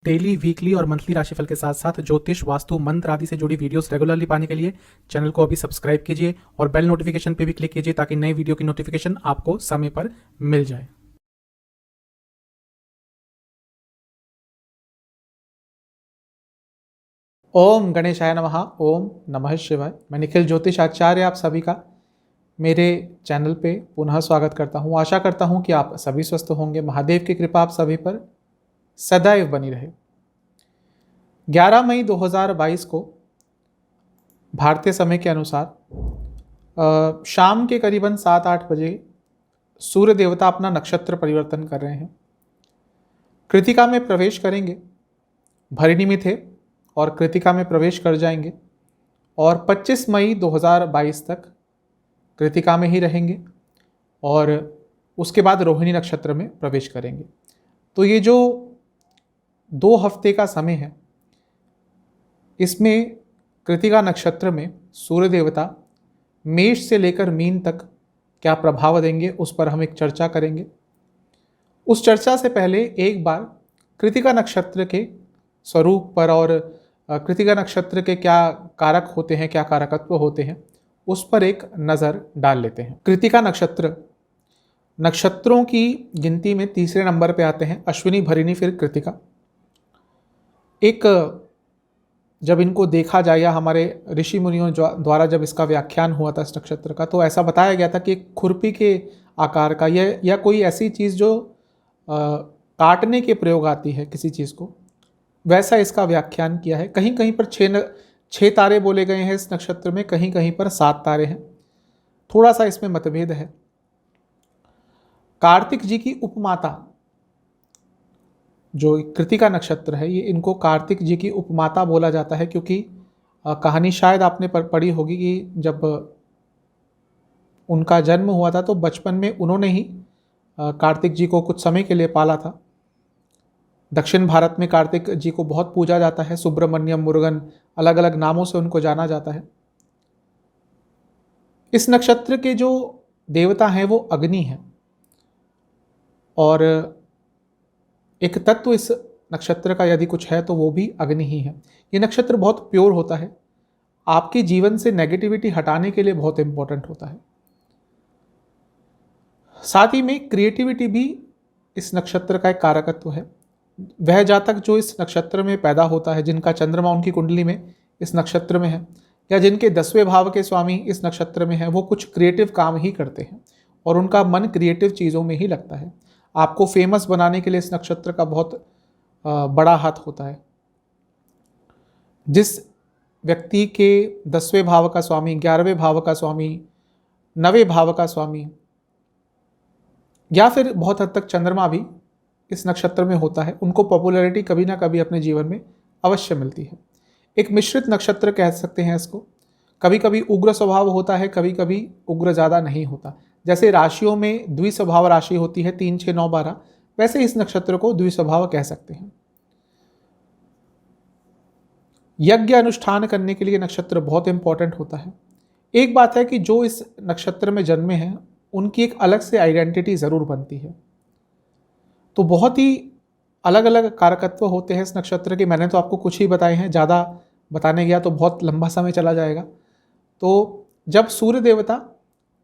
Daily, weekly और monthly राशिफल के साथ साथ ज्योतिष, वास्तु, मंत्र आदि से जुड़ी वीडियोस रेगुलरली पाने के लिए चैनल को अभी सब्सक्राइब कीजिए और बेल नोटिफिकेशन पे भी क्लिक कीजिए ताकि नई वीडियो की नोटिफिकेशन आपको समय पर मिल जाए। ओम गणेशाय नमः। ओम नमः शिवाय। मैं निखिल ज्योतिष आचार्य आप सभी का मेरे चैनल पे पुनः स्वागत करता हूँ। आशा करता हूँ कि आप सभी स्वस्थ होंगे। महादेव की कृपा आप सभी पर सदैव बनी रहे। 11 मई 2022 को भारतीय समय के अनुसार शाम के करीबन 7-8 बजे सूर्य देवता अपना नक्षत्र परिवर्तन कर रहे हैं, कृतिका में प्रवेश करेंगे। भरणी में थे और कृतिका में प्रवेश कर जाएंगे और 25 मई 2022 तक कृतिका में ही रहेंगे और उसके बाद रोहिणी नक्षत्र में प्रवेश करेंगे। तो ये जो 2 हफ्ते का समय है, इसमें कृतिका नक्षत्र में सूर्य देवता मेष से लेकर मीन तक क्या प्रभाव देंगे, उस पर हम एक चर्चा करेंगे। उस चर्चा से पहले एक बार कृतिका नक्षत्र के स्वरूप पर और कृतिका नक्षत्र के क्या कारक होते हैं, क्या कारकत्व होते हैं, उस पर एक नज़र डाल लेते हैं। कृतिका नक्षत्र नक्षत्रों की गिनती में तीसरे नंबर पे आते हैं, अश्विनी, भरिणी, फिर कृतिका। एक जब इनको देखा जाए या हमारे ऋषि मुनियों द्वारा जब इसका व्याख्यान हुआ था इस नक्षत्र का, तो ऐसा बताया गया था कि एक खुरपी के आकार का या कोई ऐसी चीज़ जो काटने के प्रयोग आती है किसी चीज़ को, वैसा इसका व्याख्यान किया है। कहीं कहीं पर 6 तारे बोले गए हैं इस नक्षत्र में, कहीं कहीं पर 7 तारे हैं। थोड़ा सा इसमें मतभेद है। कार्तिक जी की उपमाता जो कृतिका नक्षत्र है, ये इनको कार्तिक जी की उपमाता बोला जाता है, क्योंकि कहानी शायद आपने पढ़ी होगी कि जब उनका जन्म हुआ था तो बचपन में उन्होंने ही कार्तिक जी को कुछ समय के लिए पाला था। दक्षिण भारत में कार्तिक जी को बहुत पूजा जाता है। सुब्रमण्यम, मुरुगन, अलग अलग नामों से उनको जाना जाता है। इस नक्षत्र के जो देवता हैं वो अग्नि हैं और एक तत्व इस नक्षत्र का यदि कुछ है तो वो भी अग्नि ही है। ये नक्षत्र बहुत प्योर होता है, आपके जीवन से नेगेटिविटी हटाने के लिए बहुत इंपॉर्टेंट होता है। साथ ही में क्रिएटिविटी भी इस नक्षत्र का एक कारकत्व है। वह जातक जो इस नक्षत्र में पैदा होता है, जिनका चंद्रमा उनकी कुंडली में इस नक्षत्र में है, या जिनके 10वें भाव के स्वामी इस नक्षत्र में है, वो कुछ क्रिएटिव काम ही करते हैं और उनका मन क्रिएटिव चीज़ों में ही लगता है। आपको फेमस बनाने के लिए इस नक्षत्र का बहुत बड़ा हाथ होता है। जिस व्यक्ति के 10वें भाव का स्वामी, 11वें भाव का स्वामी, 9वें भाव का स्वामी या फिर बहुत हद तक चंद्रमा भी इस नक्षत्र में होता है, उनको पॉपुलैरिटी कभी ना कभी अपने जीवन में अवश्य मिलती है। एक मिश्रित नक्षत्र कह सकते हैं इसको। कभी कभी उग्र स्वभाव होता है, कभी कभी उग्र ज़्यादा नहीं होता। जैसे राशियों में द्विस्वभाव राशि होती है 3, 6, 9, 12, वैसे इस नक्षत्र को द्विस्वभाव कह सकते हैं। यज्ञ अनुष्ठान करने के लिए नक्षत्र बहुत इंपॉर्टेंट होता है। एक बात है कि जो इस नक्षत्र में जन्मे हैं उनकी एक अलग से आइडेंटिटी ज़रूर बनती है। तो बहुत ही अलग अलग कारकत्व होते हैं इस नक्षत्र के। मैंने तो आपको कुछ ही बताए हैं, ज़्यादा बताने गया तो बहुत लंबा समय चला जाएगा। तो जब सूर्य देवता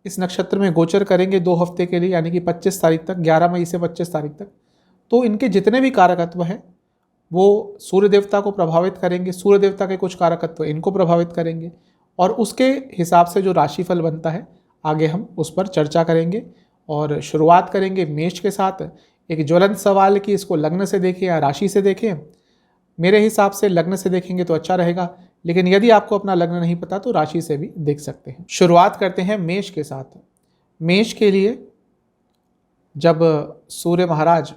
इस नक्षत्र में गोचर करेंगे 2 हफ्ते के लिए, यानी कि 25 तारीख तक, 11 मई से 25 तारीख तक, तो इनके जितने भी कारकत्व हैं वो सूर्य देवता को प्रभावित करेंगे। सूर्य देवता के कुछ कारकत्व इनको प्रभावित करेंगे और उसके हिसाब से जो राशिफल बनता है आगे हम उस पर चर्चा करेंगे। और शुरुआत करेंगे मेष के साथ। एक ज्वलंत सवाल कि इसको लग्न से देखें या राशि से देखें। मेरे हिसाब से लग्न से देखेंगे तो अच्छा रहेगा, लेकिन यदि आपको अपना लग्न नहीं पता तो राशि से भी देख सकते हैं। शुरुआत करते हैं मेष के साथ। मेष के लिए जब सूर्य महाराज,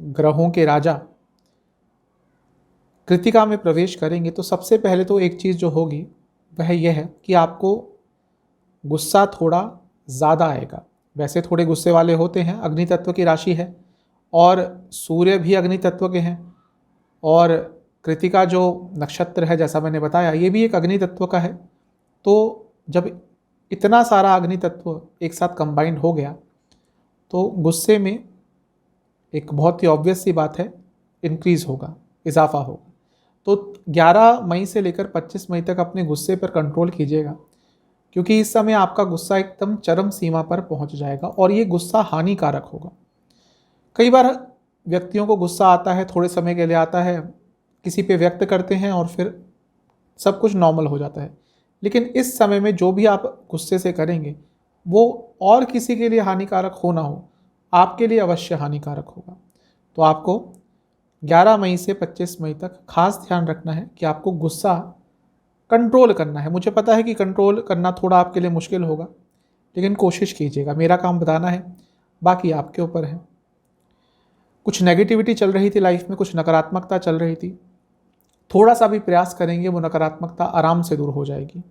ग्रहों के राजा, कृतिका में प्रवेश करेंगे तो सबसे पहले तो एक चीज़ जो होगी वह यह है कि आपको गुस्सा थोड़ा ज़्यादा आएगा। वैसे थोड़े गुस्से वाले होते हैं, अग्नि तत्व की राशि है और सूर्य भी अग्नि तत्व के हैं और कृतिका जो नक्षत्र है, जैसा मैंने बताया, ये भी एक अग्नि तत्व का है। तो जब इतना सारा अग्नि तत्व एक साथ कंबाइंड हो गया तो गुस्से में एक बहुत ही ऑब्वियस सी बात है इंक्रीज़ होगा, इजाफा होगा। तो 11 मई से लेकर 25 मई तक अपने गुस्से पर कंट्रोल कीजिएगा, क्योंकि इस समय आपका गुस्सा एकदम चरम सीमा पर पहुंच जाएगा और ये गुस्सा हानिकारक होगा। कई बार व्यक्तियों को गुस्सा आता है, थोड़े समय के लिए आता है, किसी पे व्यक्त करते हैं और फिर सब कुछ नॉर्मल हो जाता है। लेकिन इस समय में जो भी आप गुस्से से करेंगे वो और किसी के लिए हानिकारक हो ना हो, आपके लिए अवश्य हानिकारक होगा। तो आपको 11 मई से 25 मई तक खास ध्यान रखना है कि आपको गुस्सा कंट्रोल करना है। मुझे पता है कि कंट्रोल करना थोड़ा आपके लिए मुश्किल होगा, लेकिन कोशिश कीजिएगा। मेरा काम बताना है, बाकी आपके ऊपर है। कुछ नेगेटिविटी चल रही थी लाइफ में, कुछ नकारात्मकता चल रही थी, थोड़ा सा भी प्रयास करेंगे वो नकारात्मकता आराम से दूर हो जाएगी।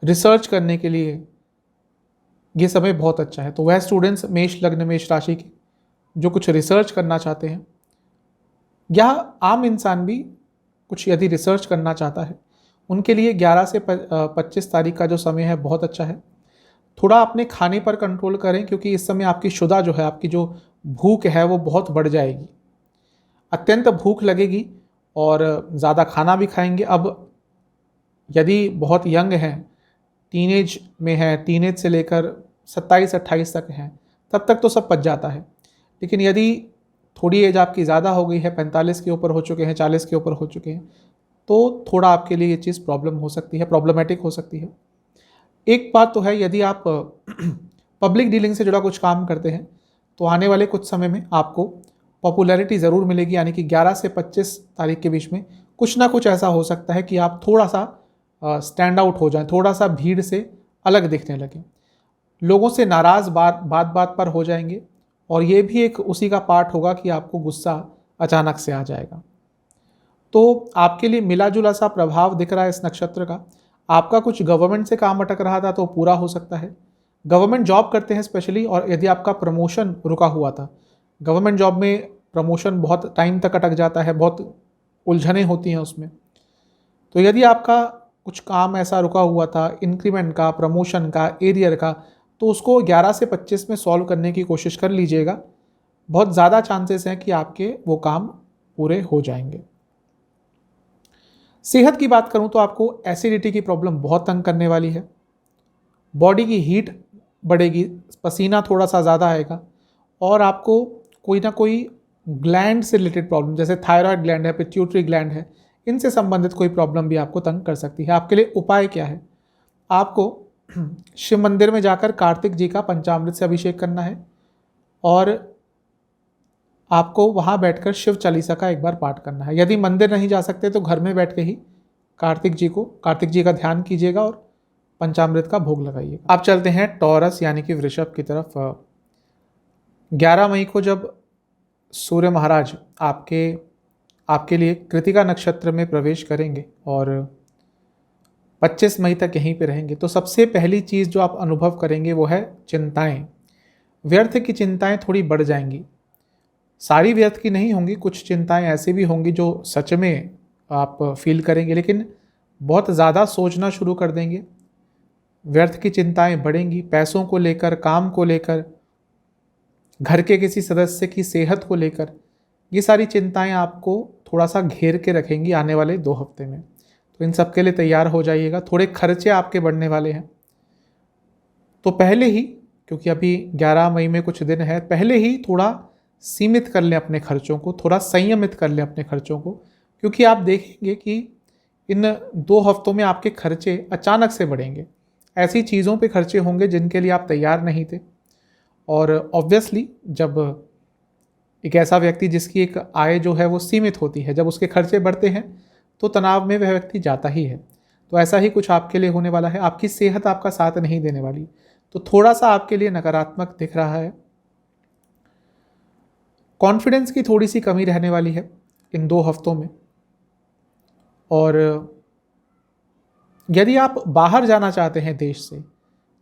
रिसर्च करने के लिए ये समय बहुत अच्छा है। तो वह स्टूडेंट्स मेष लग्न मेष राशि के जो कुछ रिसर्च करना चाहते हैं, या आम इंसान भी कुछ यदि रिसर्च करना चाहता है, उनके लिए 11 से 25 तारीख का जो समय है बहुत अच्छा है। थोड़ा अपने खाने पर कंट्रोल करें, क्योंकि इस समय आपकी शुदा जो है, आपकी जो भूख है वो बहुत बढ़ जाएगी, अत्यंत भूख लगेगी और ज़्यादा खाना भी खाएंगे। अब यदि बहुत यंग हैं, टीनेज में है, टीनेज से लेकर 27-28 तक हैं, तब तक तो सब पच जाता है। लेकिन यदि थोड़ी एज आपकी ज़्यादा हो गई है, 45 के ऊपर हो चुके हैं, 40 के ऊपर हो चुके हैं, तो थोड़ा आपके लिए ये चीज़ प्रॉब्लम हो सकती है, प्रॉब्लमेटिक हो सकती है। एक बात तो है, यदि आप पब्लिक डीलिंग से जुड़ा कुछ काम करते हैं तो आने वाले कुछ समय में आपको पॉपुलैरिटी ज़रूर मिलेगी। यानी कि 11 से 25 तारीख के बीच में कुछ ना कुछ ऐसा हो सकता है कि आप थोड़ा सा स्टैंड आउट हो जाएं, थोड़ा सा भीड़ से अलग दिखने लगें, लोगों से नाराज़ बात बात पर हो जाएंगे। और ये भी एक उसी का पार्ट होगा कि आपको गुस्सा अचानक से आ जाएगा। तो आपके लिए मिला जुला सा प्रभाव दिख रहा है इस नक्षत्र का। आपका कुछ गवर्नमेंट से काम अटक रहा था तो पूरा हो सकता है। गवर्नमेंट जॉब करते हैं स्पेशली, और यदि आपका प्रमोशन रुका हुआ था, गवर्नमेंट जॉब में प्रमोशन बहुत टाइम तक अटक जाता है, बहुत उलझनें होती हैं उसमें। तो यदि आपका कुछ काम ऐसा रुका हुआ था, इंक्रीमेंट का, प्रमोशन का, एरियर का, तो उसको 11 से 25 में सॉल्व करने की कोशिश कर लीजिएगा। बहुत ज़्यादा चांसेस हैं कि आपके वो काम पूरे हो जाएंगे। सेहत की बात करूं तो आपको एसिडिटी की प्रॉब्लम बहुत तंग करने वाली है, बॉडी की हीट बढ़ेगी, पसीना थोड़ा सा ज़्यादा आएगा, और आपको कोई ना कोई ग्लैंड से रिलेटेड प्रॉब्लम, जैसे थायराइड ग्लैंड है, पिट्यूटरी ग्लैंड है, इनसे संबंधित कोई प्रॉब्लम भी आपको तंग कर सकती है। आपके लिए उपाय क्या है? आपको शिव मंदिर में जाकर कार्तिक जी का पंचामृत से अभिषेक करना है, और आपको वहाँ बैठकर शिव चालीसा का एक बार पाठ करना है। यदि मंदिर नहीं जा सकते तो घर में बैठ के ही कार्तिक जी का ध्यान कीजिएगा और पंचामृत का भोग लगाइएगा। अब चलते हैं टॉरस यानी कि वृषभ की तरफ। 11 मई को जब सूर्य महाराज आपके लिए कृतिका नक्षत्र में प्रवेश करेंगे और 25 मई तक यहीं पे रहेंगे, तो सबसे पहली चीज़ जो आप अनुभव करेंगे वो है चिंताएं। व्यर्थ की चिंताएं थोड़ी बढ़ जाएंगी, सारी व्यर्थ की नहीं होंगी, कुछ चिंताएं ऐसी भी होंगी जो सच में आप फील करेंगे, लेकिन बहुत ज़्यादा सोचना शुरू कर देंगे। व्यर्थ की चिंताएं बढ़ेंगी, पैसों को लेकर, काम को लेकर, घर के किसी सदस्य की सेहत को लेकर, ये सारी चिंताएं आपको थोड़ा सा घेर के रखेंगी आने वाले 2 हफ्ते में। तो इन सब के लिए तैयार हो जाइएगा। थोड़े खर्चे आपके बढ़ने वाले हैं, तो पहले ही, क्योंकि अभी 11 मई में कुछ दिन है, पहले ही थोड़ा सीमित कर लें अपने खर्चों को, थोड़ा संयमित कर लें अपने खर्चों को, क्योंकि आप देखेंगे कि इन 2 हफ्तों में आपके खर्चे अचानक से बढ़ेंगे। ऐसी चीज़ों पे खर्चे होंगे जिनके लिए आप तैयार नहीं थे। और ऑब्वियसली जब एक ऐसा व्यक्ति जिसकी एक आय जो है वो सीमित होती है, जब उसके खर्चे बढ़ते हैं तो तनाव में वह व्यक्ति जाता ही है। तो ऐसा ही कुछ आपके लिए होने वाला है। आपकी सेहत आपका साथ नहीं देने वाली, तो थोड़ा सा आपके लिए नकारात्मक दिख रहा है। कॉन्फिडेंस की थोड़ी सी कमी रहने वाली है इन 2 हफ्तों में। और यदि आप बाहर जाना चाहते हैं देश से,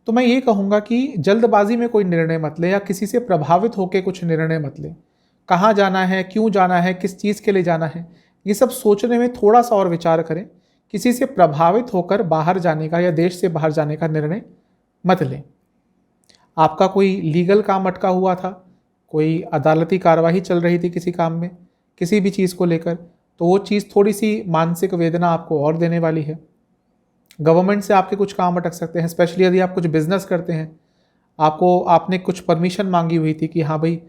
तो मैं ये कहूँगा कि जल्दबाजी में कोई निर्णय मत लें, या किसी से प्रभावित होकर कुछ निर्णय मत लें। कहाँ जाना है, क्यों जाना है, किस चीज़ के लिए जाना है, ये सब सोचने में थोड़ा सा और विचार करें। किसी से प्रभावित होकर बाहर जाने का या देश से बाहर जाने का निर्णय मत लें। आपका कोई लीगल काम अटका हुआ था, कोई अदालती कार्रवाई चल रही थी किसी काम में, किसी भी चीज़ को लेकर, तो वो चीज़ थोड़ी सी मानसिक वेदना आपको और देने वाली है। गवर्नमेंट से आपके कुछ काम अटक सकते हैं, स्पेशली यदि आप कुछ बिजनेस करते हैं, आपने कुछ परमिशन मांगी हुई थी कि हाँ भाई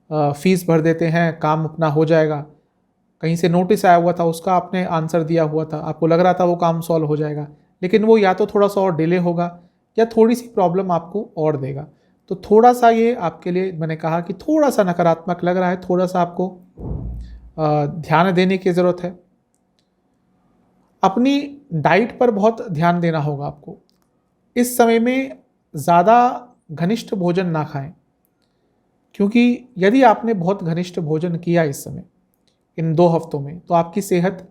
फीस भर देते हैं, काम अपना हो जाएगा, कहीं से नोटिस आया हुआ था, उसका आपने आंसर दिया हुआ था, आपको लग रहा था वो काम सॉल्व हो जाएगा, लेकिन वो या तो थोड़ा सा और डिले होगा या थोड़ी सी प्रॉब्लम आपको और देगा। तो थोड़ा सा ये आपके लिए, मैंने कहा कि थोड़ा सा नकारात्मक लग रहा है, थोड़ा सा आपको ध्यान देने की ज़रूरत है। अपनी डाइट पर बहुत ध्यान देना होगा आपको। इस समय में ज़्यादा घनिष्ठ भोजन ना खाएं, क्योंकि यदि आपने बहुत घनिष्ठ भोजन किया इस समय, इन 2 हफ्तों में, तो आपकी सेहत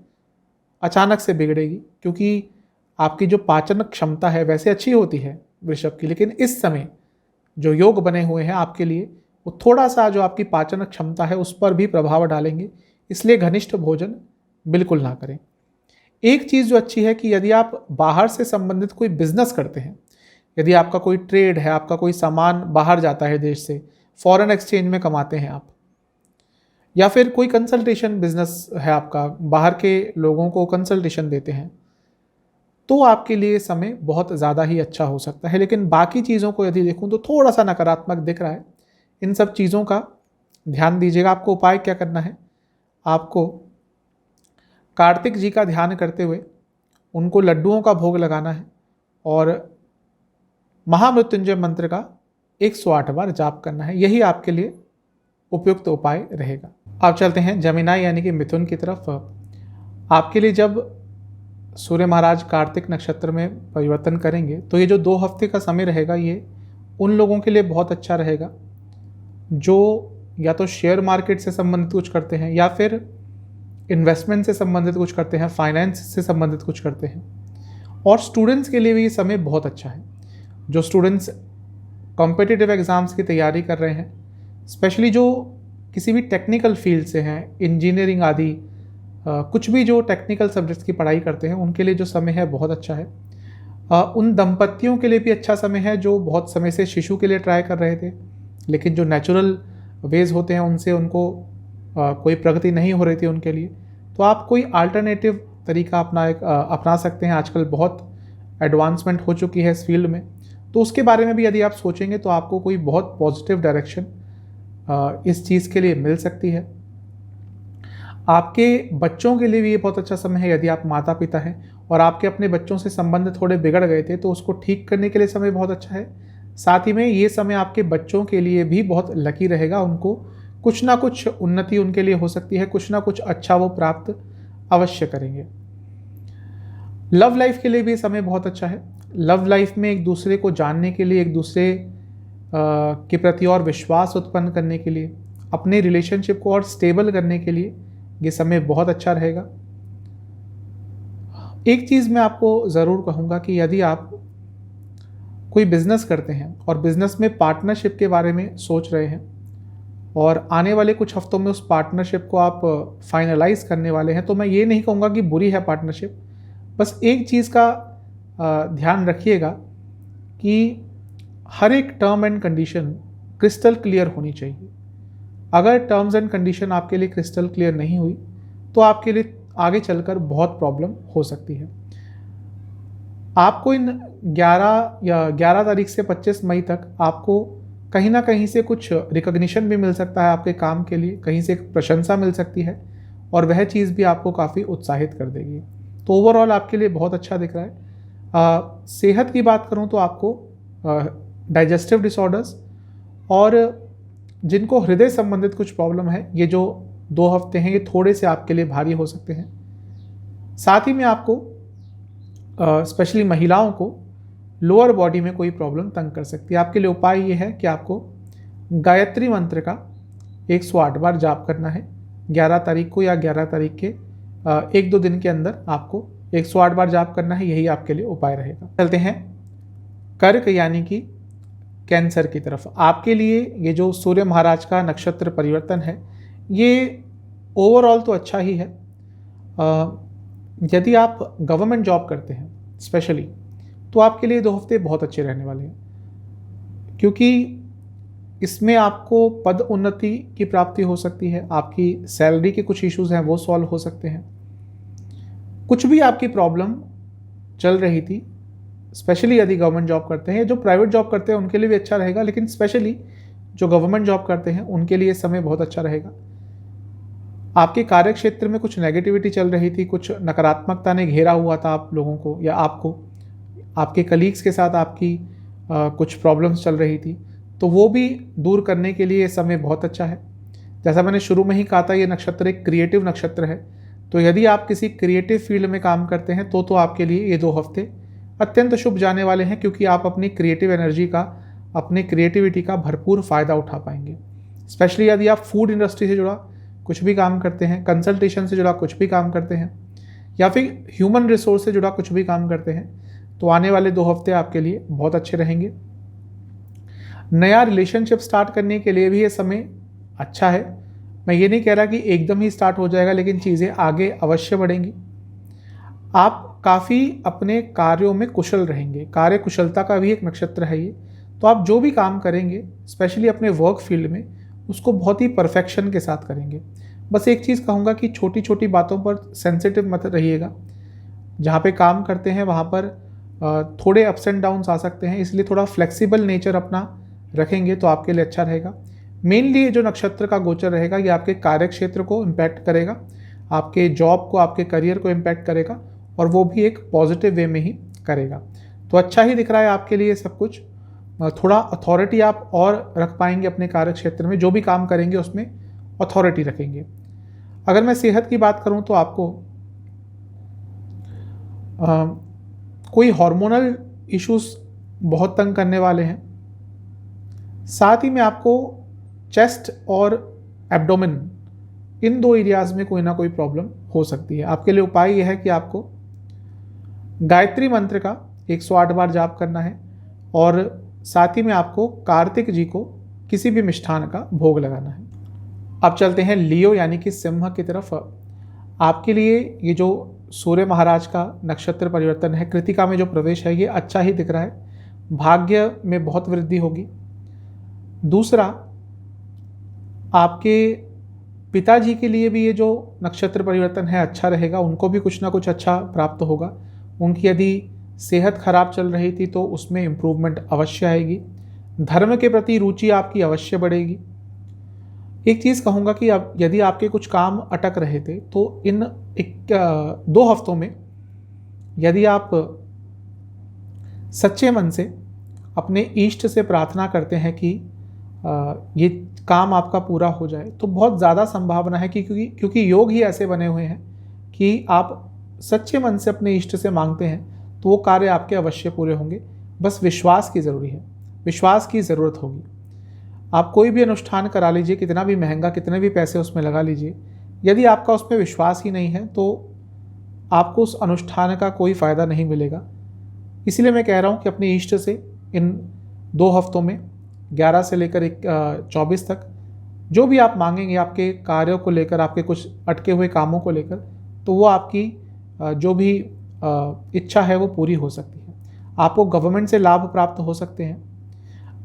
अचानक से बिगड़ेगी, क्योंकि आपकी जो पाचन क्षमता है वैसे अच्छी होती है वृषभ की, लेकिन इस समय जो योग बने हुए हैं आपके लिए, वो थोड़ा सा जो आपकी पाचन क्षमता है उस पर भी प्रभाव डालेंगे, इसलिए घनिष्ठ भोजन बिल्कुल ना करें। एक चीज़ जो अच्छी है कि यदि आप बाहर से संबंधित कोई बिजनेस करते हैं, यदि आपका कोई ट्रेड है, आपका कोई सामान बाहर जाता है देश से, फॉरेन एक्सचेंज में कमाते हैं आप, या फिर कोई कंसल्टेशन बिजनेस है आपका, बाहर के लोगों को कंसल्टेशन देते हैं, तो आपके लिए समय बहुत ज़्यादा ही अच्छा हो सकता है। लेकिन बाकी चीज़ों को यदि देखूं तो थोड़ा सा नकारात्मक दिख रहा है। इन सब चीज़ों का ध्यान दीजिएगा। आपको उपाय क्या करना है, आपको कार्तिक जी का ध्यान करते हुए उनको लड्डुओं का भोग लगाना है और महामृत्युंजय मंत्र का 108 बार जाप करना है। यही आपके लिए उपयुक्त उपाय रहेगा। आप चलते हैं जमिनाई यानी कि मिथुन की तरफ। आपके लिए जब सूर्य महाराज कार्तिक नक्षत्र में परिवर्तन करेंगे, तो ये जो 2 हफ्ते का समय रहेगा, ये उन लोगों के लिए बहुत अच्छा रहेगा जो या तो शेयर मार्केट से संबंधित कुछ करते हैं, या फिर इन्वेस्टमेंट से संबंधित कुछ करते हैं, फाइनेंस से संबंधित कुछ करते हैं। और स्टूडेंट्स के लिए भी ये समय बहुत अच्छा है। जो स्टूडेंट्स कॉम्पिटिटिव एग्ज़ाम्स की तैयारी कर रहे हैं, स्पेशली जो किसी भी टेक्निकल फील्ड से हैं, इंजीनियरिंग आदि, कुछ भी जो टेक्निकल सब्जेक्ट्स की पढ़ाई करते हैं, उनके लिए जो समय है बहुत अच्छा है। उन दंपतियों के लिए भी अच्छा समय है जो बहुत समय से शिशु के लिए ट्राई कर रहे थे, लेकिन जो नेचुरल वेज होते हैं उनसे उनको कोई प्रगति नहीं हो रही थी उनके लिए। तो आप कोई अल्टरनेटिव तरीका अपना सकते हैं। आजकल बहुत एडवांसमेंट हो चुकी है इस फील्ड में, तो उसके बारे में भी यदि आप सोचेंगे तो आपको कोई बहुत पॉजिटिव डायरेक्शन इस चीज़ के लिए मिल सकती है। आपके बच्चों के लिए भी ये बहुत अच्छा समय है। यदि आप माता पिता हैं और आपके अपने बच्चों से संबंध थोड़े बिगड़ गए थे, तो उसको ठीक करने के लिए समय बहुत अच्छा है। साथ ही में ये समय आपके बच्चों के लिए भी बहुत लकी रहेगा। उनको कुछ ना कुछ उन्नति उनके लिए हो सकती है, कुछ ना कुछ अच्छा वो प्राप्त अवश्य करेंगे। लव लाइफ के लिए भी समय बहुत अच्छा है। लव लाइफ में एक दूसरे को जानने के लिए, एक दूसरे के प्रति और विश्वास उत्पन्न करने के लिए, अपने रिलेशनशिप को और स्टेबल करने के लिए ये समय बहुत अच्छा रहेगा। एक चीज़ मैं आपको ज़रूर कहूँगा कि यदि आप कोई बिज़नेस करते हैं और बिज़नेस में पार्टनरशिप के बारे में सोच रहे हैं और आने वाले कुछ हफ्तों में उस पार्टनरशिप को आप फाइनलाइज करने वाले हैं, तो मैं ये नहीं कहूँगा कि बुरी है पार्टनरशिप। बस एक चीज़ का ध्यान रखिएगा कि हर एक term and condition crystal clear होनी चाहिए। अगर टर्म्स एंड कंडीशन आपके लिए क्रिस्टल क्लियर नहीं हुई, तो आपके लिए आगे चलकर बहुत प्रॉब्लम हो सकती है। आपको इन 11 तारीख से 25 मई तक आपको कहीं ना कहीं से कुछ रिकॉग्निशन भी मिल सकता है आपके काम के लिए, कहीं से प्रशंसा मिल सकती है, और वह चीज़ भी आपको काफ़ी उत्साहित कर देगी। तो ओवरऑल आपके लिए बहुत अच्छा दिख रहा है। सेहत की बात करूं तो आपको डाइजेस्टिव डिसऑर्डर्स और जिनको हृदय संबंधित कुछ प्रॉब्लम है, ये जो 2 हफ्ते हैं ये थोड़े से आपके लिए भारी हो सकते हैं। साथ ही में आपको स्पेशली महिलाओं को लोअर बॉडी में कोई प्रॉब्लम तंग कर सकती है। आपके लिए उपाय ये है कि आपको गायत्री मंत्र का 108 बार जाप करना है 11 तारीख को, या 11 तारीख के 1-2 दिन के अंदर आपको 108 बार जाप करना है। यही आपके लिए उपाय रहेगा। चलते हैं कर्क यानी कि कैंसर की तरफ। आपके लिए ये जो सूर्य महाराज का नक्षत्र परिवर्तन है, ये ओवरऑल तो अच्छा ही है। यदि आप गवर्नमेंट जॉब करते हैं स्पेशली, तो आपके लिए 2 हफ्ते बहुत अच्छे रहने वाले हैं, क्योंकि इसमें आपको पद उन्नति की प्राप्ति हो सकती है, आपकी सैलरी के कुछ इश्यूज हैं वो सॉल्व हो सकते हैं। कुछ भी आपकी प्रॉब्लम चल रही थी, स्पेशली यदि गवर्नमेंट जॉब करते हैं, जो प्राइवेट जॉब करते हैं उनके लिए भी अच्छा रहेगा, लेकिन स्पेशली जो गवर्नमेंट जॉब करते हैं उनके लिए समय बहुत अच्छा रहेगा। आपके कार्य क्षेत्र में कुछ नेगेटिविटी चल रही थी, कुछ नकारात्मकता ने घेरा हुआ था आप लोगों को या आपको, आपके कलीग्स के साथ आपकी कुछ प्रॉब्लम्स चल रही थी, तो वो भी दूर करने के लिए ये समय बहुत अच्छा है। जैसा मैंने शुरू में ही कहा था, ये नक्षत्र एक क्रिएटिव नक्षत्र है, तो यदि आप किसी क्रिएटिव फील्ड में काम करते हैं तो आपके लिए ये 2 हफ्ते अत्यंत शुभ जाने वाले हैं, क्योंकि आप अपनी क्रिएटिव एनर्जी का, अपनी क्रिएटिविटी का भरपूर फ़ायदा उठा पाएंगे। स्पेशली यदि आप फूड इंडस्ट्री से जुड़ा कुछ भी काम करते हैं, कंसल्टेशन से जुड़ा कुछ भी काम करते हैं, या फिर ह्यूमन रिसोर्स से जुड़ा कुछ भी काम करते हैं, तो आने वाले 2 हफ्ते आपके लिए बहुत अच्छे रहेंगे। नया रिलेशनशिप स्टार्ट करने के लिए भी ये समय अच्छा है। मैं ये नहीं कह रहा कि एकदम ही स्टार्ट हो जाएगा, लेकिन चीज़ें आगे अवश्य बढ़ेंगी। आप काफ़ी अपने कार्यों में कुशल रहेंगे, कार्य कुशलता का भी एक नक्षत्र है ये, तो आप जो भी काम करेंगे स्पेशली अपने वर्क फील्ड में, उसको बहुत ही परफेक्शन के साथ करेंगे। बस एक चीज़ कहूँगा कि छोटी छोटी बातों पर सेंसिटिव मत रहिएगा। जहाँ पे काम करते हैं वहाँ पर थोड़े अप्स एंड डाउन्स आ सकते हैं, इसलिए थोड़ा फ्लेक्सिबल नेचर अपना रखेंगे तो आपके लिए अच्छा रहेगा। मेनली जो नक्षत्र का गोचर रहेगा ये आपके कार्य क्षेत्र को इम्पैक्ट करेगा, आपके जॉब को, आपके करियर को इम्पैक्ट करेगा, और वो भी एक पॉजिटिव वे में ही करेगा। तो अच्छा ही दिख रहा है आपके लिए सब कुछ। थोड़ा अथॉरिटी आप और रख पाएंगे अपने कार्य क्षेत्र में, जो भी काम करेंगे उसमें अथॉरिटी रखेंगे। अगर मैं सेहत की बात करूं तो आपको कोई हार्मोनल इश्यूज बहुत तंग करने वाले हैं। साथ ही में आपको चेस्ट और एब्डोमेन, इन 2 एरियाज़ में कोई ना कोई प्रॉब्लम हो सकती है। आपके लिए उपाय यह है कि आपको गायत्री मंत्र का 108 बार जाप करना है, और साथ ही में आपको कार्तिक जी को किसी भी मिष्ठान का भोग लगाना है। अब चलते हैं लियो यानी कि सिंह की तरफ। आपके लिए ये जो सूर्य महाराज का नक्षत्र परिवर्तन है, कृतिका में जो प्रवेश है, ये अच्छा ही दिख रहा है। भाग्य में बहुत वृद्धि होगी। दूसरा, आपके पिताजी के लिए भी ये जो नक्षत्र परिवर्तन है अच्छा रहेगा, उनको भी कुछ ना कुछ अच्छा प्राप्त होगा। उनकी यदि सेहत खराब चल रही थी तो उसमें इम्प्रूवमेंट अवश्य आएगी। धर्म के प्रति रुचि आपकी अवश्य बढ़ेगी। एक चीज़ कहूँगा कि अब यदि आपके कुछ काम अटक रहे थे तो इन 2 हफ्तों में यदि आप सच्चे मन से अपने इष्ट से प्रार्थना करते हैं कि ये काम आपका पूरा हो जाए, तो बहुत ज़्यादा संभावना है कि क्योंकि योग ही ऐसे बने हुए हैं कि आप सच्चे मन से अपने इष्ट से मांगते हैं तो वो कार्य आपके अवश्य पूरे होंगे। बस विश्वास की ज़रूरी है, विश्वास की ज़रूरत होगी। आप कोई भी अनुष्ठान करा लीजिए, कितना भी महंगा, कितने भी पैसे उसमें लगा लीजिए, यदि आपका उसमें विश्वास ही नहीं है तो आपको उस अनुष्ठान का कोई फ़ायदा नहीं मिलेगा। इसीलिए मैं कह रहा हूँ कि अपने इष्ट से इन 2 हफ्तों में 11 से लेकर 24 तक जो भी आप मांगेंगे आपके कार्यों को लेकर, आपके कुछ अटके हुए कामों को लेकर, तो वो आपकी जो भी इच्छा है वो पूरी हो सकती है। आपको गवर्नमेंट से लाभ प्राप्त हो सकते हैं।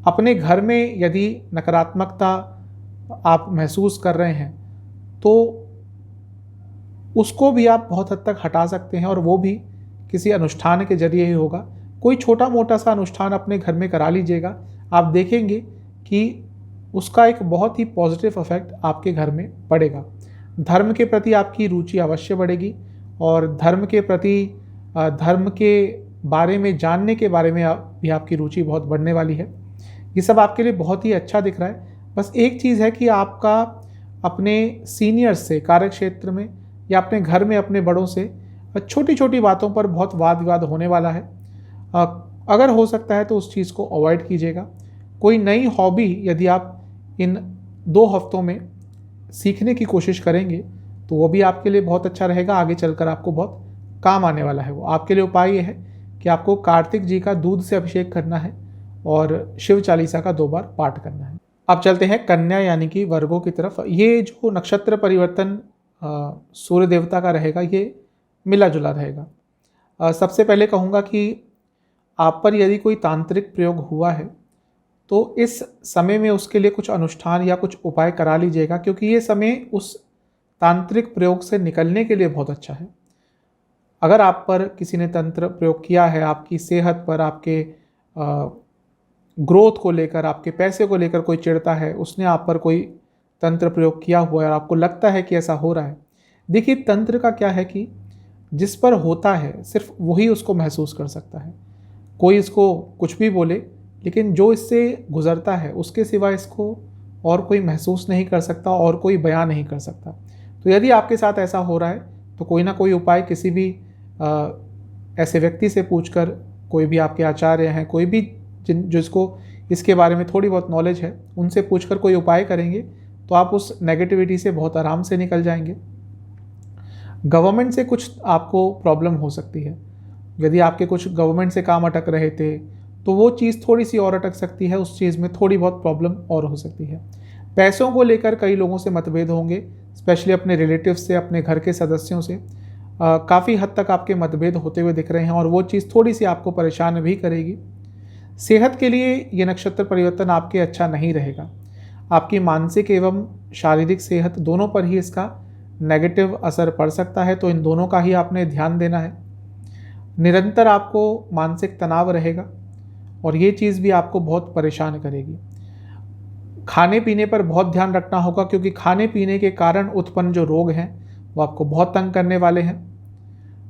अपने घर में यदि नकारात्मकता आप महसूस कर रहे हैं तो उसको भी आप बहुत हद तक हटा सकते हैं, और वो भी किसी अनुष्ठान के जरिए ही होगा। कोई छोटा मोटा सा अनुष्ठान अपने घर में करा लीजिएगा, आप देखेंगे कि उसका एक बहुत ही पॉजिटिव इफेक्ट आपके घर में पड़ेगा। धर्म के प्रति आपकी रुचि अवश्य बढ़ेगी, और धर्म के प्रति, धर्म के बारे में जानने के बारे में भी आपकी रुचि बहुत बढ़ने वाली है। ये सब आपके लिए बहुत ही अच्छा दिख रहा है। बस एक चीज़ है कि आपका अपने सीनियर्स से कार्य क्षेत्र में या अपने घर में अपने बड़ों से छोटी छोटी बातों पर बहुत वाद विवाद होने वाला है। अगर हो सकता है तो उस चीज़ को अवॉइड कीजिएगा। कोई नई हॉबी यदि आप इन 2 हफ्तों में सीखने की कोशिश करेंगे तो वो भी आपके लिए बहुत अच्छा रहेगा, आगे चलकर आपको बहुत काम आने वाला है। वो आपके लिए उपाय ये है कि आपको कार्तिक जी का दूध से अभिषेक करना है और शिव चालीसा का 2 बार पाठ करना है। अब चलते हैं कन्या यानी कि वर्गों की तरफ। ये जो नक्षत्र परिवर्तन सूर्य देवता का रहेगा ये मिला जुला रहेगा। सबसे पहले कहूँगा कि आप पर यदि कोई तांत्रिक प्रयोग हुआ है तो इस समय में उसके लिए कुछ अनुष्ठान या कुछ उपाय करा लीजिएगा, क्योंकि ये समय उस तांत्रिक प्रयोग से निकलने के लिए बहुत अच्छा है। अगर आप पर किसी ने तंत्र प्रयोग किया है, आपकी सेहत पर, आपके ग्रोथ को लेकर, आपके पैसे को लेकर कोई चिढ़ता है, उसने आप पर कोई तंत्र प्रयोग किया हुआ है और आपको लगता है कि ऐसा हो रहा है, देखिए तंत्र का क्या है कि जिस पर होता है सिर्फ वही उसको महसूस कर सकता है। कोई इसको कुछ भी बोले, लेकिन जो इससे गुजरता है उसके सिवा इसको और कोई महसूस नहीं कर सकता और कोई बयान नहीं कर सकता। तो यदि आपके साथ ऐसा हो रहा है तो कोई ना कोई उपाय किसी भी ऐसे व्यक्ति से पूछकर, कोई भी आपके आचार्य हैं, कोई भी जिसको इसके बारे में थोड़ी बहुत नॉलेज है, उनसे पूछकर कोई उपाय करेंगे तो आप उस नेगेटिविटी से बहुत आराम से निकल जाएंगे। गवर्नमेंट से कुछ आपको प्रॉब्लम हो सकती है। यदि आपके कुछ गवर्नमेंट से काम अटक रहे थे तो वो चीज़ थोड़ी सी और अटक सकती है, उस चीज़ में थोड़ी बहुत प्रॉब्लम और हो सकती है। पैसों को लेकर कई लोगों से मतभेद होंगे, स्पेशली अपने रिलेटिव से, अपने घर के सदस्यों से काफ़ी हद तक आपके मतभेद होते हुए दिख रहे हैं और वो चीज़ थोड़ी सी आपको परेशान भी करेगी। सेहत के लिए ये नक्षत्र परिवर्तन आपके अच्छा नहीं रहेगा। आपकी मानसिक एवं शारीरिक सेहत दोनों पर ही इसका नेगेटिव असर पड़ सकता है, तो इन दोनों का ही आपने ध्यान देना है। निरंतर आपको मानसिक तनाव रहेगा और ये चीज़ भी आपको बहुत परेशान करेगी। खाने पीने पर बहुत ध्यान रखना होगा, क्योंकि खाने पीने के कारण उत्पन्न जो रोग हैं वो आपको बहुत तंग करने वाले हैं।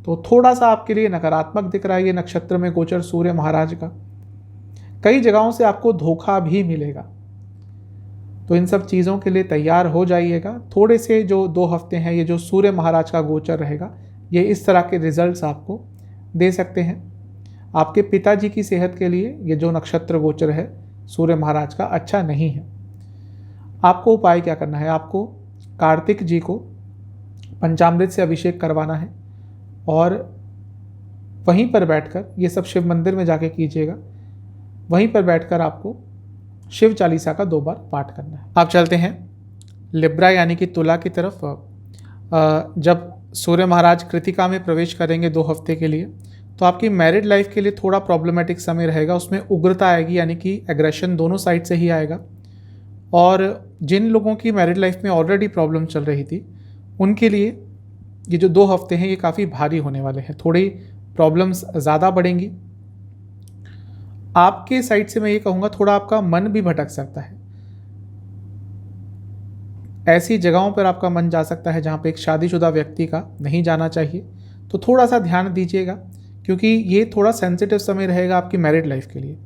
तो थोड़ा सा आपके लिए नकारात्मक दिख रहा है ये नक्षत्र में गोचर सूर्य महाराज का। कई जगहों से आपको धोखा भी मिलेगा, तो इन सब चीज़ों के लिए तैयार हो जाइएगा। थोड़े से जो 2 हफ्ते हैं, ये जो सूर्य महाराज का गोचर रहेगा, ये इस तरह के रिजल्ट्स आपको दे सकते हैं। आपके पिताजी की सेहत के लिए ये जो नक्षत्र गोचर है सूर्य महाराज का अच्छा नहीं है। आपको उपाय क्या करना है, आपको कार्तिक जी को पंचामृत से अभिषेक करवाना है और वहीं पर बैठकर, ये सब शिव मंदिर में जाके कीजिएगा, वहीं पर बैठकर आपको शिव चालीसा का 2 बार पाठ करना है। आप चलते हैं लिब्रा यानी कि तुला की तरफ। जब सूर्य महाराज कृतिका में प्रवेश करेंगे 2 हफ्ते के लिए, तो आपकी मैरिड लाइफ के लिए थोड़ा प्रॉब्लमेटिक समय रहेगा। उसमें उग्रता आएगी, यानी कि एग्रेशन दोनों साइड से ही आएगा। और जिन लोगों की मैरिड लाइफ में ऑलरेडी प्रॉब्लम चल रही थी, उनके लिए ये जो 2 हफ्ते हैं ये काफ़ी भारी होने वाले हैं। थोड़ी प्रॉब्लम्स ज़्यादा बढ़ेंगी। आपके साइड से मैं ये कहूँगा थोड़ा आपका मन भी भटक सकता है। ऐसी जगहों पर आपका मन जा सकता है जहाँ पे एक शादीशुदा व्यक्ति का नहीं जाना चाहिए, तो थोड़ा सा ध्यान दीजिएगा, क्योंकि ये थोड़ा सेंसिटिव समय रहेगा आपकी मैरिड लाइफ के लिए।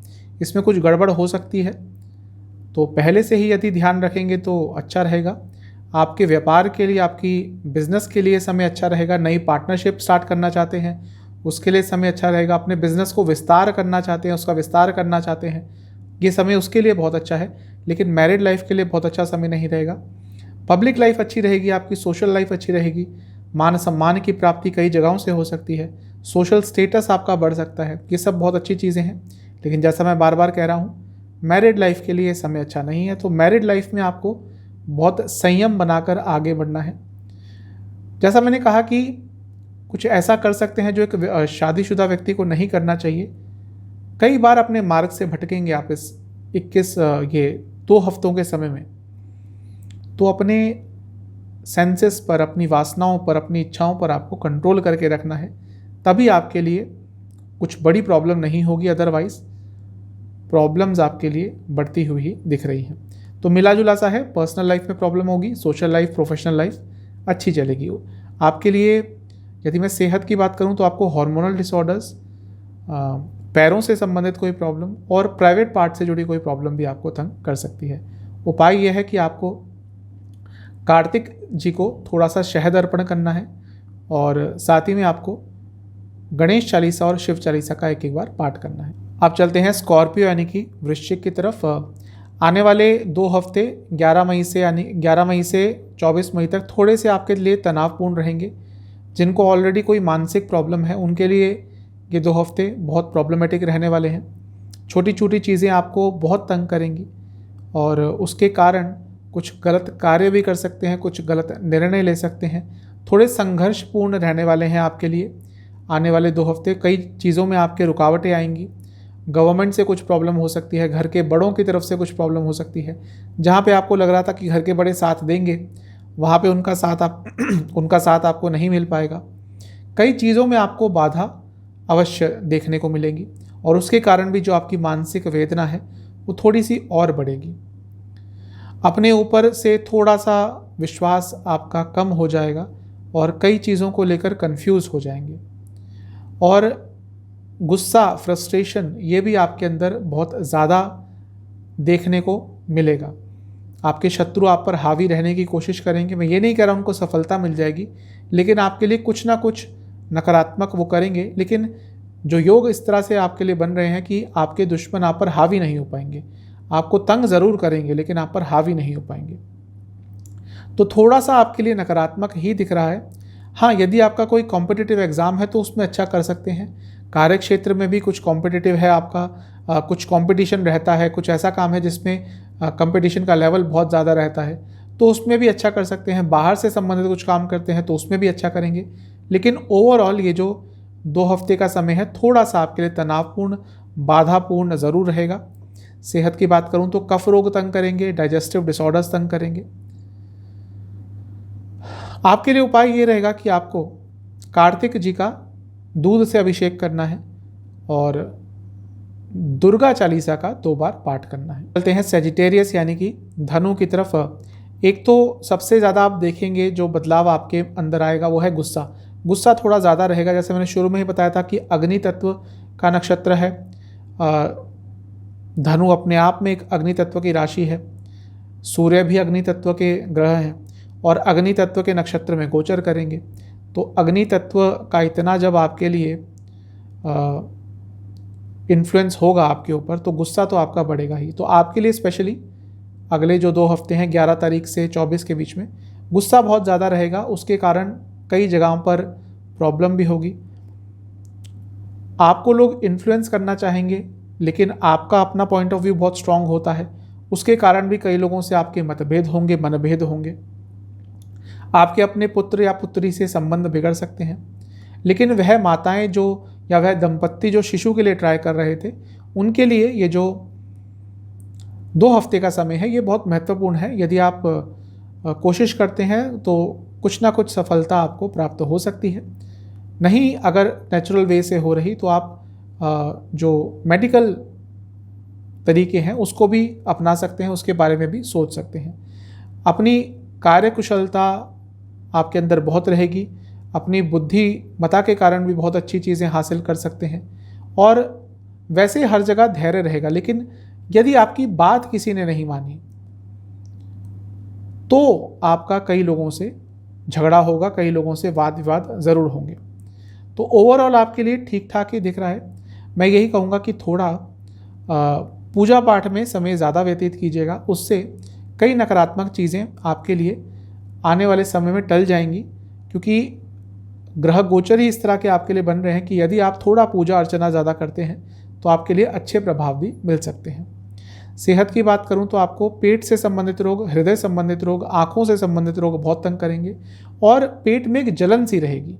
इसमें कुछ गड़बड़ हो सकती है, तो पहले से ही यदि ध्यान रखेंगे तो अच्छा रहेगा। आपके व्यापार के लिए, आपकी बिजनेस के लिए समय अच्छा रहेगा। नई पार्टनरशिप स्टार्ट करना चाहते हैं उसके लिए समय अच्छा रहेगा। अपने बिजनेस को विस्तार करना चाहते हैं, उसका विस्तार करना चाहते हैं, ये समय उसके लिए बहुत अच्छा है। लेकिन मैरिड लाइफ के लिए बहुत अच्छा समय नहीं रहेगा। पब्लिक लाइफ अच्छी रहेगी, आपकी सोशल लाइफ अच्छी रहेगी। मान सम्मान की प्राप्ति कई जगहों से हो सकती है। सोशल स्टेटस आपका बढ़ सकता है। ये सब बहुत अच्छी चीज़ें हैं। लेकिन जैसा मैं बार बार कह रहा हूँ, मैरिड लाइफ के लिए समय अच्छा नहीं है। तो मैरिड लाइफ में आपको बहुत संयम बनाकर आगे बढ़ना है। जैसा मैंने कहा कि कुछ ऐसा कर सकते हैं जो एक शादीशुदा व्यक्ति को नहीं करना चाहिए। कई बार अपने मार्ग से भटकेंगे आप इस 2 हफ्तों के समय में। तो अपने सेंसेस पर, अपनी वासनाओं पर, अपनी इच्छाओं पर आपको कंट्रोल करके रखना है, तभी आपके लिए कुछ बड़ी प्रॉब्लम नहीं होगी। अदरवाइज प्रॉब्लम्स आपके लिए बढ़ती हुई ही दिख रही हैं। तो मिला जुला सा है, पर्सनल लाइफ में प्रॉब्लम होगी, सोशल लाइफ, प्रोफेशनल लाइफ अच्छी चलेगी। आपके लिए यदि मैं सेहत की बात करूं तो आपको हार्मोनल डिसऑर्डर्स, पैरों से संबंधित कोई प्रॉब्लम और प्राइवेट पार्ट से जुड़ी कोई प्रॉब्लम भी आपको तंग कर सकती है। उपाय यह है कि आपको कार्तिक जी को थोड़ा सा शहद अर्पण करना है और साथ ही में आपको गणेश चालीसा और शिव चालीसा का 1-1 बार पाठ करना है। आप चलते हैं स्कॉर्पियो यानी कि वृश्चिक की तरफ। आने वाले 2 हफ्ते 11 मई से 24 मई तक थोड़े से आपके लिए तनावपूर्ण रहेंगे। जिनको ऑलरेडी कोई मानसिक प्रॉब्लम है उनके लिए ये 2 हफ्ते बहुत प्रॉब्लमेटिक रहने वाले हैं। छोटी छोटी चीज़ें आपको बहुत तंग करेंगी और उसके कारण कुछ गलत कार्य भी कर सकते हैं, कुछ गलत निर्णय ले सकते हैं। थोड़े संघर्षपूर्ण रहने वाले हैं आपके लिए आने वाले 2 हफ्ते। कई चीज़ों में आपके रुकावटें आएंगी। गवर्नमेंट से कुछ प्रॉब्लम हो सकती है, घर के बड़ों की तरफ से कुछ प्रॉब्लम हो सकती है। जहाँ पे आपको लग रहा था कि घर के बड़े साथ देंगे, वहाँ पे उनका साथ उनका साथ आपको नहीं मिल पाएगा। कई चीज़ों में आपको बाधा अवश्य देखने को मिलेगी और उसके कारण भी जो आपकी मानसिक वेदना है वो थोड़ी सी और बढ़ेगी। अपने ऊपर से थोड़ा सा विश्वास आपका कम हो जाएगा और कई चीज़ों को लेकर कंफ्यूज हो जाएंगे। और गुस्सा, फ्रस्ट्रेशन, ये भी आपके अंदर बहुत ज़्यादा देखने को मिलेगा। आपके शत्रु आप पर हावी रहने की कोशिश करेंगे। मैं ये नहीं कह रहा उनको सफलता मिल जाएगी, लेकिन आपके लिए कुछ ना कुछ नकारात्मक वो करेंगे। लेकिन जो योग इस तरह से आपके लिए बन रहे हैं कि आपके दुश्मन आप पर हावी नहीं हो पाएंगे। आपको तंग ज़रूर करेंगे लेकिन आप पर हावी नहीं हो पाएंगे। तो थोड़ा सा आपके लिए नकारात्मक ही दिख रहा है। हाँ, यदि आपका कोई कॉम्पिटिटिव एग्ज़ाम है तो उसमें अच्छा कर सकते हैं। कार्य क्षेत्र में भी कुछ कॉम्पिटिटिव है आपका, कुछ कंपटीशन रहता है, कुछ ऐसा काम है जिसमें कंपटीशन का लेवल बहुत ज़्यादा रहता है, तो उसमें भी अच्छा कर सकते हैं। बाहर से संबंधित कुछ काम करते हैं तो उसमें भी अच्छा करेंगे। लेकिन ओवरऑल ये जो 2 हफ्ते का समय है थोड़ा सा आपके लिए तनावपूर्ण, बाधापूर्ण ज़रूर रहेगा। सेहत की बात करूं तो कफ रोग तंग करेंगे, डाइजेस्टिव डिसऑर्डर्स तंग करेंगे। आपके लिए उपाय ये रहेगा कि आपको कार्तिक जी का दूध से अभिषेक करना है और दुर्गा चालीसा का 2 बार पाठ करना है। चलते हैं सेजिटेरियस यानी कि धनु की तरफ। एक तो सबसे ज़्यादा आप देखेंगे जो बदलाव आपके अंदर आएगा वो है गुस्सा। गुस्सा थोड़ा ज़्यादा रहेगा। जैसे मैंने शुरू में ही बताया था कि अग्नि तत्व का नक्षत्र है। धनु अपने आप में एक अग्नि तत्व की राशि है। सूर्य भी अग्नि तत्व के ग्रह हैं और अग्नि तत्व के नक्षत्र में गोचर करेंगे। तो अग्नि तत्व का इतना जब आपके लिए इन्फ्लुएंस होगा आपके ऊपर तो गुस्सा तो आपका बढ़ेगा ही। तो आपके लिए स्पेशली अगले जो 2 हफ्ते हैं 11 तारीख से 24 के बीच में गुस्सा बहुत ज़्यादा रहेगा। उसके कारण कई जगहों पर प्रॉब्लम भी होगी। आपको लोग इन्फ्लुएंस करना चाहेंगे लेकिन आपका अपना पॉइंट ऑफ व्यू बहुत स्ट्रांग होता है। उसके कारण भी कई लोगों से आपके मतभेद होंगे, मनभेद होंगे। आपके अपने पुत्र या पुत्री से संबंध बिगड़ सकते हैं। लेकिन वह माताएं जो या वह दंपत्ति जो शिशु के लिए ट्राई कर रहे थे उनके लिए ये जो 2 हफ्ते का समय है ये बहुत महत्वपूर्ण है। यदि आप कोशिश करते हैं तो कुछ ना कुछ सफलता आपको प्राप्त हो सकती है। नहीं अगर नेचुरल वे से हो रही तो आप जो मेडिकल तरीके हैं उसको भी अपना सकते हैं, उसके बारे में भी सोच सकते हैं। अपनी कार्यकुशलता आपके अंदर बहुत रहेगी। अपनी बुद्धिमता के कारण भी बहुत अच्छी चीज़ें हासिल कर सकते हैं और वैसे हर जगह धैर्य रहेगा। लेकिन यदि आपकी बात किसी ने नहीं मानी तो आपका कई लोगों से झगड़ा होगा, कई लोगों से वाद विवाद ज़रूर होंगे। तो ओवरऑल आपके लिए ठीक ठाक ही दिख रहा है। मैं यही कहूँगा कि थोड़ा पूजा पाठ में समय ज़्यादा व्यतीत कीजिएगा, उससे कई नकारात्मक चीज़ें आपके लिए आने वाले समय में टल जाएंगी। क्योंकि ग्रह गोचर ही इस तरह के आपके लिए बन रहे हैं कि यदि आप थोड़ा पूजा अर्चना ज़्यादा करते हैं तो आपके लिए अच्छे प्रभाव भी मिल सकते हैं। सेहत की बात करूं तो आपको पेट से संबंधित रोग, हृदय संबंधित रोग, आँखों से संबंधित रोग बहुत तंग करेंगे और पेट में एक जलन सी रहेगी।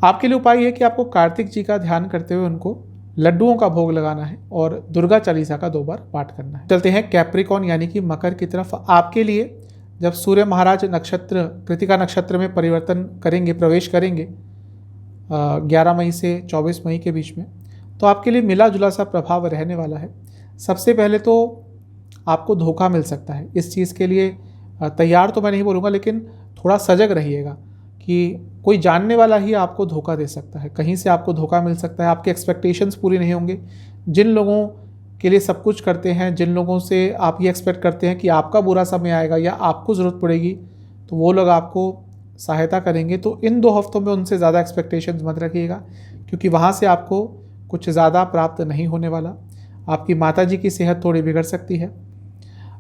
आपके लिए उपाय है कि आपको कार्तिक जी का ध्यान करते हुए उनको लड्डुओं का भोग लगाना है और दुर्गा चालीसा का 2 बार पाठ करना है। चलते हैं कैप्रिकॉन यानी कि मकर की तरफ। आपके लिए जब सूर्य महाराज नक्षत्र कृतिका नक्षत्र में परिवर्तन करेंगे, प्रवेश करेंगे 11 मई से 24 मई के बीच में, तो आपके लिए मिला जुला सा प्रभाव रहने वाला है। सबसे पहले तो आपको धोखा मिल सकता है। इस चीज़ के लिए तैयार तो मैं नहीं बोलूँगा लेकिन थोड़ा सजग रहिएगा कि कोई जानने वाला ही आपको धोखा दे सकता है, कहीं से आपको धोखा मिल सकता है। आपके एक्सपेक्टेशंस पूरी नहीं होंगे। जिन लोगों के लिए सब कुछ करते हैं, जिन लोगों से आप ये एक्सपेक्ट करते हैं कि आपका बुरा समय आएगा या आपको ज़रूरत पड़ेगी तो वो लोग आपको सहायता करेंगे। तो इन 2 हफ्तों में उनसे ज़्यादा एक्सपेक्टेशंस मत रखिएगा क्योंकि वहाँ से आपको कुछ ज़्यादा प्राप्त नहीं होने वाला। आपकी माताजी की सेहत थोड़ी बिगड़ सकती है।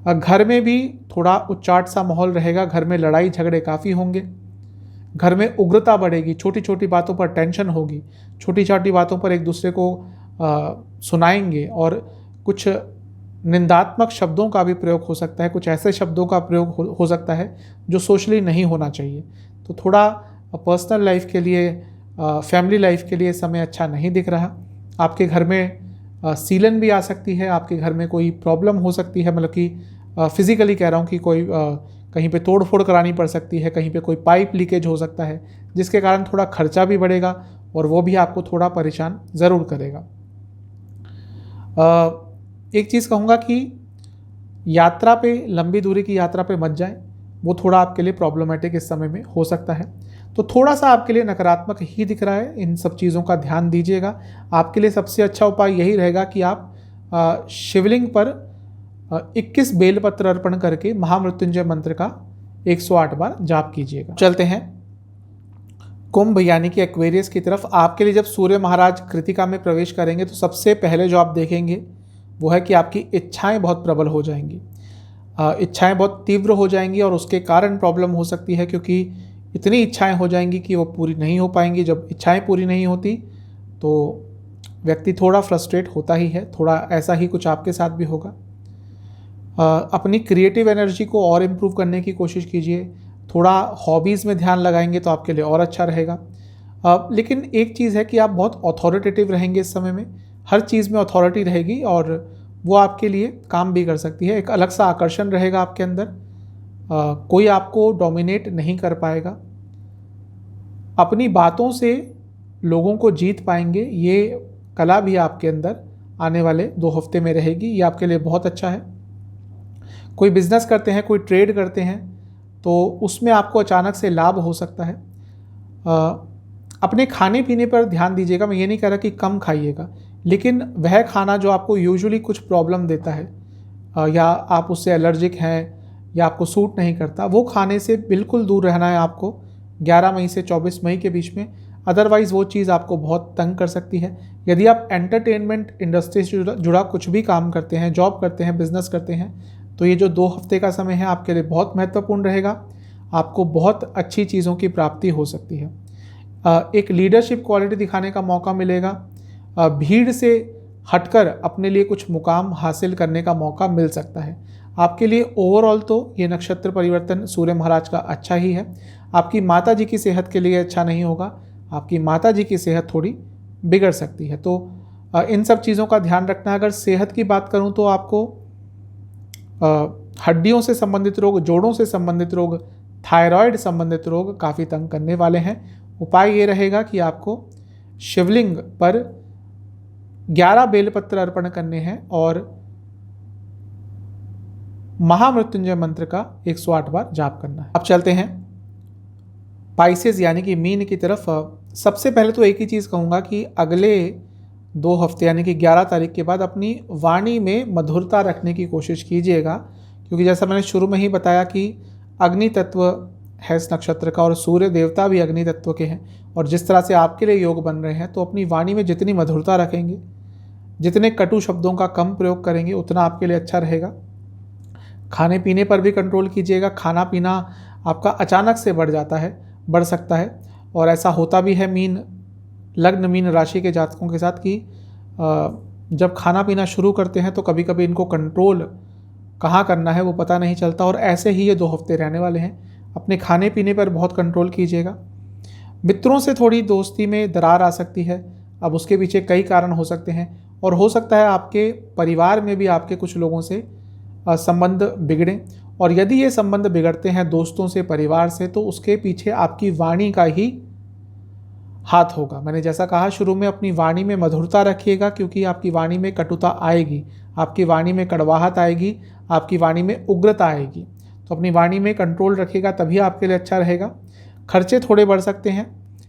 घर में भी थोड़ा उच्चाट सा माहौल रहेगा। घर में लड़ाई झगड़े काफ़ी होंगे। घर में उग्रता बढ़ेगी। छोटी छोटी बातों पर टेंशन होगी। छोटी छोटी बातों पर एक दूसरे को सुनाएंगे और कुछ निंदात्मक शब्दों का भी प्रयोग हो सकता है। कुछ ऐसे शब्दों का प्रयोग हो सकता है जो सोशली नहीं होना चाहिए। तो थोड़ा पर्सनल लाइफ के लिए, फैमिली लाइफ के लिए समय अच्छा नहीं दिख रहा। आपके घर में सीलन भी आ सकती है, आपके घर में कोई प्रॉब्लम हो सकती है, मतलब कि फिज़िकली कह रहा हूँ कि कोई कहीं पे तोड़ फोड़ करानी पड़ सकती है, कहीं पे कोई पाइप लीकेज हो सकता है, जिसके कारण थोड़ा खर्चा भी बढ़ेगा और वो भी आपको थोड़ा परेशान ज़रूर करेगा। एक चीज़ कहूँगा कि यात्रा पे, लंबी दूरी की यात्रा पे मत जाएं, वो थोड़ा आपके लिए प्रॉब्लमेटिक इस समय में हो सकता है। तो थोड़ा सा आपके लिए नकारात्मक ही दिख रहा है, इन सब चीज़ों का ध्यान दीजिएगा। आपके लिए सबसे अच्छा उपाय यही रहेगा कि आप शिवलिंग पर 21 बेलपत्र अर्पण करके महामृत्युंजय मंत्र का 108 बार जाप कीजिएगा। चलते हैं कुंभ यानी कि एक्वेरियस की तरफ। आपके लिए जब सूर्य महाराज कृतिका में प्रवेश करेंगे तो सबसे पहले जो आप देखेंगे वो है कि आपकी इच्छाएं बहुत प्रबल हो जाएंगी, इच्छाएं बहुत तीव्र हो जाएंगी और उसके कारण प्रॉब्लम हो सकती है, क्योंकि इतनी इच्छाएं हो जाएंगी कि वो पूरी नहीं हो पाएंगी। जब इच्छाएं पूरी नहीं होती तो व्यक्ति थोड़ा फ्रस्ट्रेट होता ही है, थोड़ा ऐसा ही कुछ आपके साथ भी होगा। अपनी क्रिएटिव एनर्जी को और इम्प्रूव करने की कोशिश कीजिए, थोड़ा हॉबीज़ में ध्यान लगाएंगे तो आपके लिए और अच्छा रहेगा। लेकिन एक चीज़ है कि आप बहुत अथॉरिटेटिव रहेंगे इस समय में, हर चीज़ में अथॉरिटी रहेगी और वो आपके लिए काम भी कर सकती है। एक अलग सा आकर्षण रहेगा आपके अंदर, कोई आपको डोमिनेट नहीं कर पाएगा, अपनी बातों से लोगों को जीत पाएंगे, ये कला भी आपके अंदर आने वाले 2 हफ्ते में रहेगी। ये आपके लिए बहुत अच्छा है। कोई बिजनेस करते हैं, कोई ट्रेड करते हैं तो उसमें आपको अचानक से लाभ हो सकता है। अपने खाने पीने पर ध्यान दीजिएगा। मैं ये नहीं कह रहा कि कम खाइएगा, लेकिन वह खाना जो आपको यूजुअली कुछ प्रॉब्लम देता है या आप उससे एलर्जिक हैं या आपको सूट नहीं करता, वो खाने से बिल्कुल दूर रहना है आपको 11 मई से 24 मई के बीच में। अदरवाइज़ वो चीज़ आपको बहुत तंग कर सकती है। यदि आप एंटरटेनमेंट इंडस्ट्री से जुड़ा कुछ भी काम करते हैं, जॉब करते हैं, बिजनेस करते हैं, तो ये जो 2 हफ्ते का समय है आपके लिए बहुत महत्वपूर्ण रहेगा। आपको बहुत अच्छी चीज़ों की प्राप्ति हो सकती है। एक लीडरशिप क्वालिटी दिखाने का मौका मिलेगा। भीड़ से हटकर अपने लिए कुछ मुकाम हासिल करने का मौका मिल सकता है। आपके लिए ओवरऑल तो ये नक्षत्र परिवर्तन सूर्य महाराज का अच्छा ही है। आपकी माता जी की सेहत के लिए अच्छा नहीं होगा, आपकी माता जी की सेहत थोड़ी बिगड़ सकती है। तो इन सब चीज़ों का ध्यान रखना। अगर सेहत की बात करूँ तो आपको हड्डियों से संबंधित रोग, जोड़ों से संबंधित रोग, थायराइड संबंधित रोग काफ़ी तंग करने वाले हैं। उपाय ये रहेगा कि आपको शिवलिंग पर 11 बेलपत्र अर्पण करने हैं और महामृत्युंजय मंत्र का 108 बार जाप करना है। अब चलते हैं पाइसेस यानी कि मीन की तरफ। सबसे पहले तो एक ही चीज़ कहूँगा कि अगले 2 हफ्ते यानी कि 11 तारीख के बाद अपनी वाणी में मधुरता रखने की कोशिश कीजिएगा, क्योंकि जैसा मैंने शुरू में ही बताया कि अग्नि तत्व है इस नक्षत्र का और सूर्य देवता भी अग्नि तत्व के हैं। और जिस तरह से आपके लिए योग बन रहे हैं, तो अपनी वाणी में जितनी मधुरता रखेंगे, जितने कटु शब्दों का कम प्रयोग करेंगे, उतना आपके लिए अच्छा रहेगा। खाने पीने पर भी कंट्रोल कीजिएगा। खाना पीना आपका अचानक से बढ़ सकता है और ऐसा होता भी है लग्न मीन राशि के जातकों के साथ कि जब खाना पीना शुरू करते हैं तो कभी कभी इनको कंट्रोल कहाँ करना है वो पता नहीं चलता। और ऐसे ही ये 2 हफ्ते रहने वाले हैं। अपने खाने पीने पर बहुत कंट्रोल कीजिएगा। मित्रों से थोड़ी दोस्ती में दरार आ सकती है। अब उसके पीछे कई कारण हो सकते हैं और हो सकता है आपके परिवार में भी आपके कुछ लोगों से संबंध बिगड़ें। और यदि ये संबंध बिगड़ते हैं दोस्तों से, परिवार से, तो उसके पीछे आपकी वाणी का ही हाथ होगा। मैंने जैसा कहा शुरू में, अपनी वाणी में मधुरता रखिएगा, क्योंकि आपकी वाणी में कटुता आएगी, आपकी वाणी में कड़वाहट आएगी, आपकी वाणी में उग्रता आएगी। तो अपनी वाणी में कंट्रोल रखिएगा, तभी आपके लिए अच्छा रहेगा। खर्चे थोड़े बढ़ सकते हैं,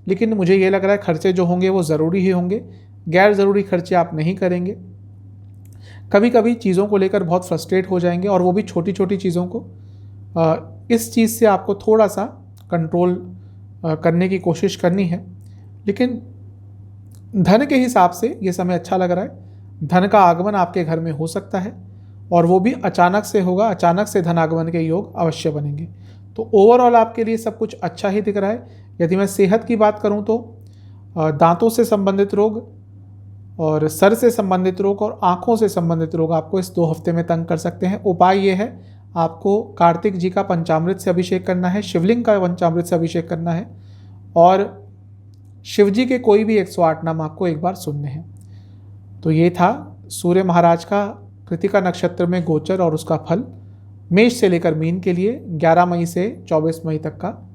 लेकिन मुझे ये लग रहा है खर्चे जो होंगे वो ज़रूरी ही होंगे। गैर ज़रूरी खर्चे आप नहीं करेंगे। कभी कभी चीज़ों को लेकर बहुत फ्रस्ट्रेट हो जाएंगे, और वो भी छोटी छोटी चीज़ों को। इस चीज़ से आपको थोड़ा सा कंट्रोल करने की कोशिश करनी है। लेकिन धन के हिसाब से ये समय अच्छा लग रहा है। धन का आगमन आपके घर में हो सकता है और वो भी अचानक से होगा। अचानक से धन आगमन के योग अवश्य बनेंगे। तो ओवरऑल आपके लिए सब कुछ अच्छा ही दिख रहा है। यदि मैं सेहत की बात करूं तो दांतों से संबंधित रोग और सर से संबंधित रोग और आँखों से संबंधित रोग आपको इस 2 हफ्ते में तंग कर सकते हैं। उपाय ये है, आपको कार्तिक जी का पंचामृत से अभिषेक करना है, शिवलिंग का पंचामृत से अभिषेक करना है और शिव जी के कोई भी 108 नाम आपको एक बार सुनने हैं। तो ये था सूर्य महाराज का कृतिका नक्षत्र में गोचर और उसका फल मेष से लेकर मीन के लिए 11 मई से 24 मई तक का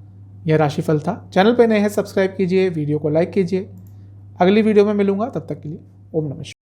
यह राशिफल था। चैनल पे नए हैं सब्सक्राइब कीजिए, वीडियो को लाइक कीजिए। अगली वीडियो में मिलूंगा, तब तक के लिए ओम नमः शिवाय।